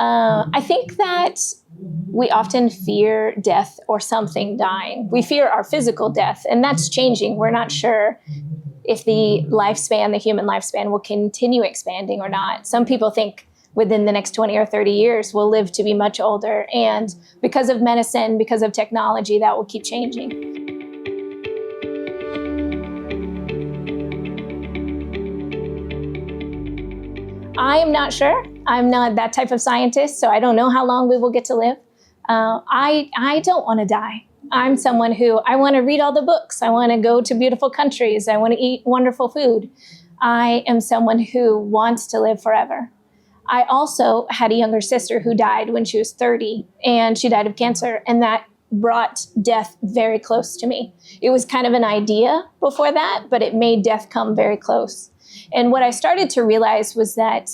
I think that we often fear death or something dying. We fear our physical death, and that's changing. We're not sure if the human lifespan will continue expanding or not. Some people think within the next 20 or 30 years, we'll live to be much older. And because of medicine, because of technology, that will keep changing. I am not sure. I'm not that type of scientist, so I don't know how long we will get to live. I don't want to die. I'm someone who, I want to read all the books. I want to go to beautiful countries. I want to eat wonderful food. I am someone who wants to live forever. I also had a younger sister who died when she was 30, and she died of cancer, and that brought death very close to me. It was kind of an idea before that, but it made death come very close. And what I started to realize was that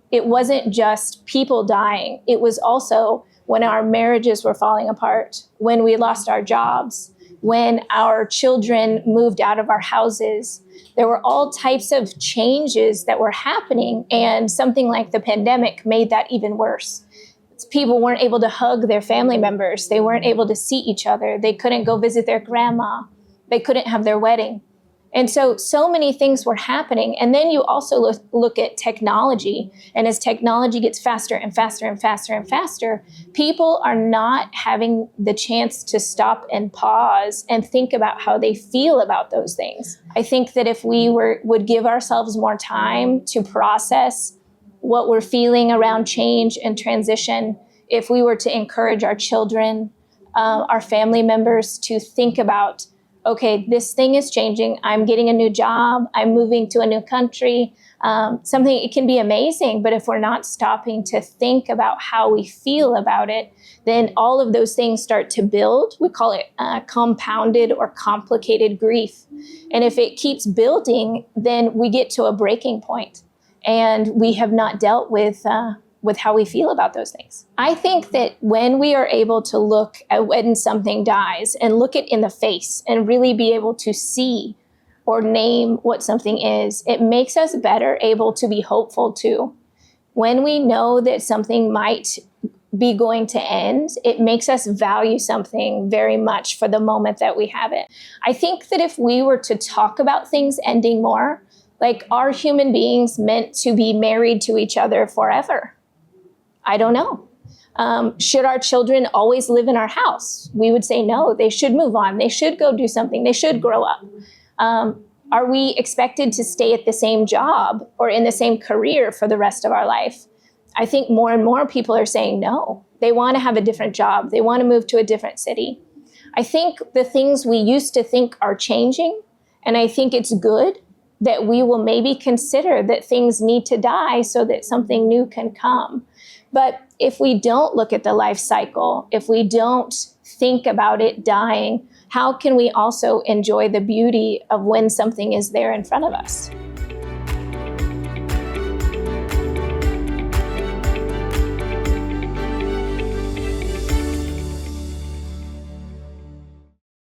it wasn't just people dying. It was also when our marriages were falling apart, when we lost our jobs, when our children moved out of our houses. There were all types of changes that were happening, and something like the pandemic made that even worse. People weren't able to hug their family members. They weren't able to see each other. They couldn't go visit their grandma. They couldn't have their wedding. And so many things were happening. And then you also look at technology. And as technology gets faster and faster and faster and faster, people are not having the chance to stop and pause and think about how they feel about those things. I think that if we would give ourselves more time to process what we're feeling around change and transition, if we were to encourage our children, our family members to think about, okay, this thing is changing. I'm getting a new job. I'm moving to a new country. It can be amazing, but if we're not stopping to think about how we feel about it, then all of those things start to build. We call it compounded or complicated grief. And if it keeps building, then we get to a breaking point, and we have not dealt with how we feel about those things. I think that when we are able to look at when something dies and look it in the face and really be able to see or name what something is, it makes us better able to be hopeful too. When we know that something might be going to end, it makes us value something very much for the moment that we have it. I think that if we were to talk about things ending more, like, are human beings meant to be married to each other forever? I don't know. Should our children always live in our house? We would say no, they should move on. They should go do something. They should grow up. Are we expected to stay at the same job or in the same career for the rest of our life? I think more and more people are saying no. They want to have a different job. They want to move to a different city. I think the things we used to think are changing, and I think it's good that we will maybe consider that things need to die so that something new can come. But if we don't look at the life cycle, if we don't think about it dying, how can we also enjoy the beauty of when something is there in front of us?